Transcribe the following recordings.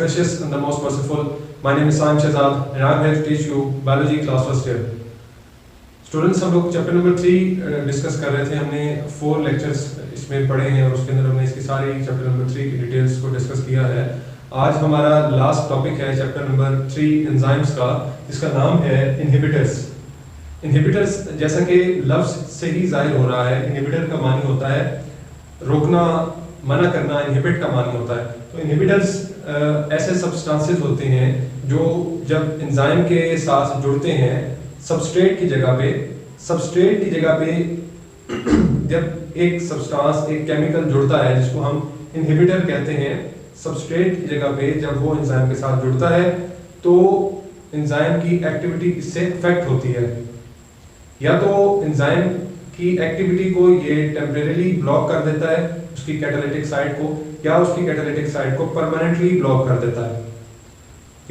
gracious and the most merciful. My name is Saim Shahzad and I am here to teach you biology class first year. Students, हम लोग chapter number 3 discuss कर रहे थे. हमने 4 lectures इसमें पढ़े हैं और उसके अंदर हमने इसकी सारी चैप्टर नंबर 3 की डिटेल्स को डिस्कस किया है. आज हमारा लास्ट टॉपिक है चैप्टर नंबर 3 एंजाइम्स का, जिसका नाम है इनहिबिटर्स. इनहिबिटर्स जैसा कि लफ्ज से ही जाहिर हो रहा है, इनहिबिटर का मानी होता है रोकना, मना करना. इनहिबिट का मानी होता है. तो इनहिबिटर्स ऐसे सब्सटेंसेस होते हैं जो जब एंजाइम के साथ जुड़ते हैं सबस्ट्रेट की जगह पे जब एक सब्सटेंस, एक केमिकल जुड़ता है जिसको हम इनहिबिटर कहते हैं, सबस्ट्रेट की जगह पे जब वो एंजाइम के साथ जुड़ता है तो एंजाइम की एक्टिविटी इससे अफेक्ट होती है. या तो एंजाइम की एक्टिविटी को ये टेम्परेरीली ब्लॉक कर देता है उसकी कैटालिटिक साइट को, या उसकी कैटालिटिक साइट को परमानेंटली ब्लॉक कर देता है.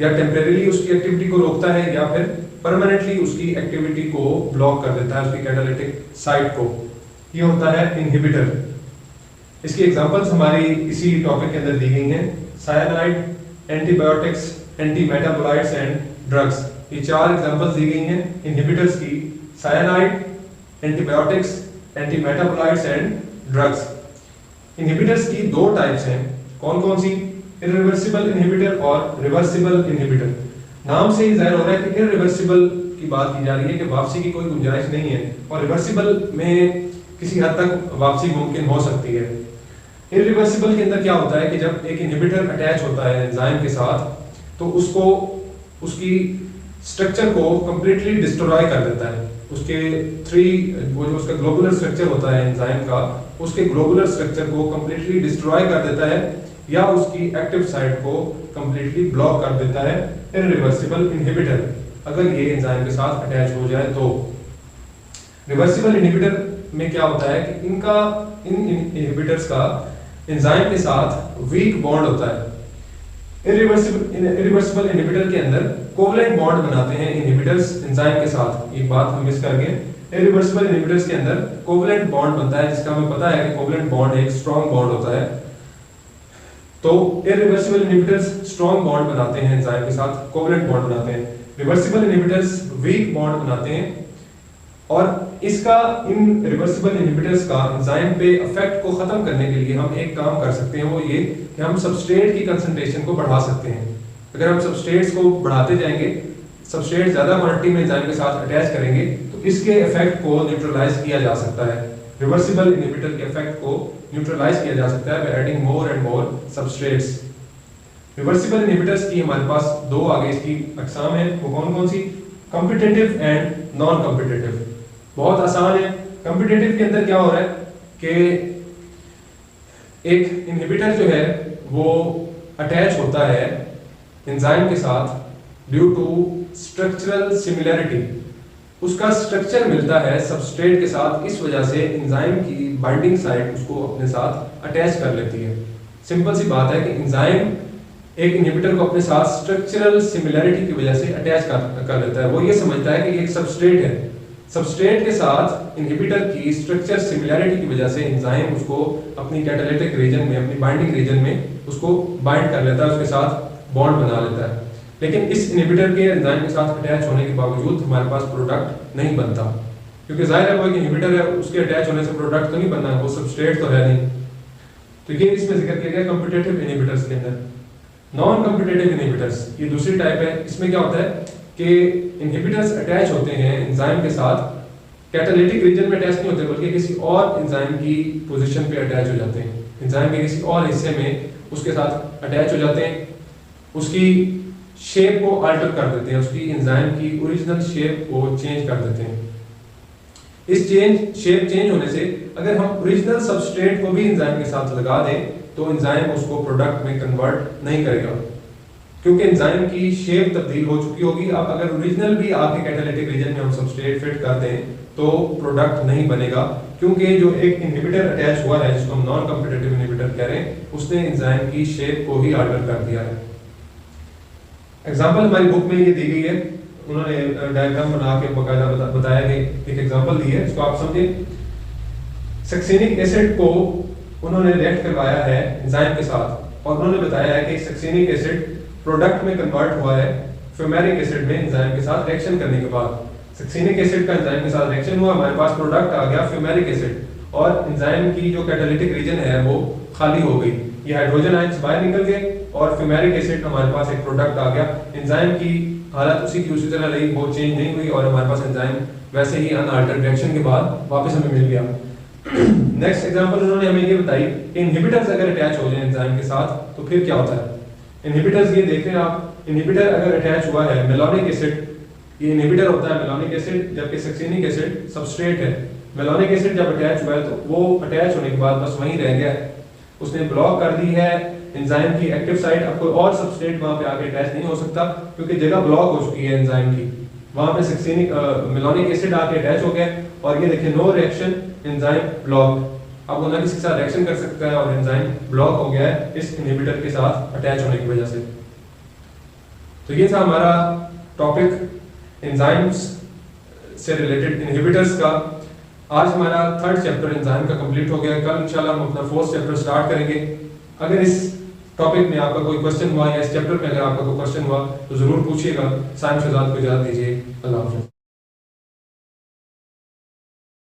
या टेम्परेरीली उसकी एक्टिविटी को रोकता है या फिर परमानेंटली उसकी एक्टिविटी को ब्लॉक कर देता है, उसकी कैटालिटिक साइट को. ये होता है इनहिबिटर. इसकी एग्जांपल्स हमारी इसी टॉपिक के अंदर दी गई हैं. Cyanide, antibiotics, antimetabolites and drugs. ये 4 एग्जांपल्स दी गई हैं इनहिबिटर्स की. Cyanide, antibiotics, antimetabolites and drugs. Inhibitors की 2 टाइप्स हैं. कौन कौन सी? इरिवर्सिबल इनहिबिटर और रिवर्सिबल इनहिबिटर. नाम से ही जाहिर हो रहा है कि इरिवर्सिबल की बात की जा रही है कि वापसी की कोई गुंजाइश नहीं है, और रिवर्सिबल में किसी हद तक वापसी मुमकिन हो सकती है. इरिवर्सिबल के अंदर क्या होता है कि जब एक इनहिबिटर अटैच होता है एंजाइम के साथ तो उसको उसकी स्ट्रक्चर को कंप्लीटली डिस्ट्रॉय कर देता है. उसके 3 वो जो उसका ग्लोबुलर स्ट्रक्चर होता है एंजाइम का, उसके ग्लोबुलर स्ट्रक्चर को कंप्लीटली डिस्ट्रॉय कर देता है या उसकी एक्टिव साइट को कंप्लीटली ब्लॉक कर देता है. इरिवर्सिबल इनहिबिटर अगर ये एंजाइम के साथ अटैच हो जाए तो. रिवर्सिबल इनहिबिटर में क्या होता है कि इन इनहिबिटर्स का एंजाइम के साथ वीक बॉन्ड होता है. इरिवर्सिबल इनहिबिटर के अंदर कोवलेंट बॉन्ड बनाते हैं इनहिबिटर्स एंजाइम के साथ. एक बात हम मिस कर गए. इरिवर्सिबल इनहिबिटर्स के अंदर कोवलेंट बॉन्ड बनता है, जिसका हमें पता है कि कोवलेंट बॉन्ड एक स्ट्रॉन्ग बॉन्ड होता है. तो इरिवर्सिबल इनहिबिटर्स स्ट्रॉन्ग बॉन्ड बनाते हैं एंजाइम के साथ, कोवलेंट बॉन्ड बनाते हैं. रिवर्सिबल इनहिबिटर्स वीक बॉन्ड बनाते हैं. और इसका इन रिवर्सिबल इनहिबिटर्स का एंजाइम पे इफेक्ट को खत्म करने के लिए हम एक काम कर सकते हैं, वो ये कि हम सबस्ट्रेट की कंसंट्रेशन को बढ़ा सकते हैं. अगर हम सबस्ट्रेट्स को बढ़ाते जाएंगे, सबस्ट्रेट ज्यादा क्वांटिटी में एंजाइम के साथ अटैच करेंगे तो इसके इफेक्ट को न्यूट्रलाइज किया जा सकता है. रिवर्सिबल इनहिबिटर के इफेक्ट को न्यूट्रलाइज किया जा सकता है by adding more and more substrates. Reversible inhibitors की हमारे पास 2 आगे इसकी अकसाम है. वो कौन कौन सी? Competitive and non competitive. बहुत आसान है. कॉम्पिटिटिव के अंदर क्या हो रहा है कि एक इनहिबिटर जो है वो अटैच होता है एंजाइम के साथ ड्यू टू स्ट्रक्चरल सिमिलैरिटी. उसका स्ट्रक्चर मिलता है सबस्ट्रेट के साथ, इस वजह से एंजाइम की बाइंडिंग साइट उसको अपने साथ अटैच कर लेती है. सिंपल सी बात है कि एंजाइम एक इनहिबिटर को अपने साथ स्ट्रक्चरल सिमिलैरिटी की वजह से अटैच कर लेता है. वो ये समझता है कि एक सबस्ट्रेट है, सबस्ट्रेट के साथ इनहिबिटर की स्ट्रक्चर सिमिलैरिटी की वजह से एंजाइम उसको अपनी कैटालिटिक रीजन में, अपनी बाइंडिंग रीजन में उसको बाइंड कर लेता है, उसके साथ बॉन्ड बना लेता है. लेकिन इस इनहिबिटर के एंजाइम के साथ अटैच होने के बावजूद हमारे पास प्रोडक्ट नहीं बनता, क्योंकि जाहिर है वो एक इनहिबिटर है, उसके अटैच होने से प्रोडक्ट तो नहीं बनना, वो सबस्ट्रेट तो है नहीं. तो ये इसमें जिक्र किया गया कॉम्पिटिटिव इनहिबिटर्स के अंदर. नॉन कॉम्पिटिटिव इनहिबिटर्स ये दूसरी टाइप है. इसमें क्या होता है कि इनहिबिटर्स अटैच होते हैं एंजाइम के साथ, कैटालिटिक रीजन में अटैच नहीं होते बल्कि किसी और एंजाइम की पोजीशन पे अटैच हो जाते हैं. एंजाइम के किसी और हिस्से में उसके साथ अटैच हो जाते हैं, उसकी शेप को अल्टर कर देते हैं, उसकी एंजाइम की ओरिजिनल शेप को चेंज कर देते हैं. इस शेप चेंज होने से अगर हम ओरिजिनल सबस्ट्रेट को भी एंजाइम के साथ लगा दें तो एंजाइम उसको प्रोडक्ट में कन्वर्ट नहीं करेगा, क्योंकि एंजाइम की शेप तब्दील हो चुकी होगी. अब अगर ओरिजिनल भी आपके कैटालिटिक रीजन में हम सबस्ट्रेट फिट कर दें तो प्रोडक्ट नहीं बनेगा, क्योंकि जो एक इनहिबिटर अटैच हुआ है जिसको हम नॉन कॉम्पिटिटिव इनहिबिटर कह रहे हैं, उसने एंजाइम की शेप को ही अल्टर कर दिया है. एग्जांपल हमारी बुक में ये दी गई है, उन्होंने डायग्राम बना के बकायदा बताया कि एक एग्जांपल दी है, इसको आप समझें. सक्सेनिक एसिड को उन्होंने रिएक्ट करवाया है एंजाइम के साथ और उन्होंने बताया है कि सक्सेनिक एसिड प्रोडक्ट में कन्वर्ट हुआ है फ्यूमेरिक एसिड में एंजाइम के साथ रिएक्शन करने के बाद। सक्सिनिक एसिड का एंजाइम के साथ रिएक्शन हुआ, हमारे पास प्रोडक्ट आ गया फ्यूमेरिक एसिड, और एंजाइम की जो कैटालिटिक रीजन है वो खाली हो गई, ये हाइड्रोजन आयंस बाहर निकल गए और फ्यूमेरिक एसिड हमारे पास एक प्रोडक्ट आ गया। एंजाइम की हालत उसी की उसी तरह रही, वो चेंज नहीं हुई और हमारे पास एंजाइम वैसे ही अनअल्टर्ड रिएक्शन के बाद वापस हमें मिल गया। नेक्स्ट एग्जांपल उन्होंने हमें ये बताई कि इनहिबिटर्स अगर अटैच हो जाए एंजाइम के साथ तो फिर क्या होता है। इनहिबिटर्स ये देख रहे हैं आप, इनहिबिटर अगर अटैच हुआ है मेलोनिक एसिड, ये इनहिबिटर होता है मेलोनिक एसिड, जबकि सक्सिनिक एसिड सबस्ट्रेट है। मेलोनिक एसिड जब अटैच हुआ है तो वो अटैच होने के बाद बस वहीं रह गया, उसने ब्लॉक कर दी है एंजाइम की एक्टिव साइट। अब कोई और सबस्ट्रेट वहां पे आके अटैच नहीं हो सकता क्योंकि जगह ब्लॉक हो चुकी है एंजाइम की, वहां पे सक्सिनिक मेलोनिक एसिड आके अटैच हो गया और ये देखिए नो रिएक्शन, एंजाइम ब्लॉक। अब वो ना किसी के साथ रिएक्शन कर सकता है और एंजाइम ब्लॉक हो गया है इस इनहिबिटर के साथ अटैच होने की वजह से। तो ये था हमारा टॉपिक एंजाइम्स से रिलेटेड इनहिबिटर्स का। आज हमारा थर्ड चैप्टर एंजाइम का कंप्लीट हो गया। कल इंशाल्लाह हम अपना फोर्थ चैप्टर स्टार्ट करेंगे। अगर इस टॉपिक में आपका कोई क्वेश्चन हुआ या इस चैप्टर में अगर आपका कोई क्वेश्चन हुआ तो जरूर पूछिएगा। साइंस शहजाद को इजाजत दीजिए। अल्लाह हाफ़िज़।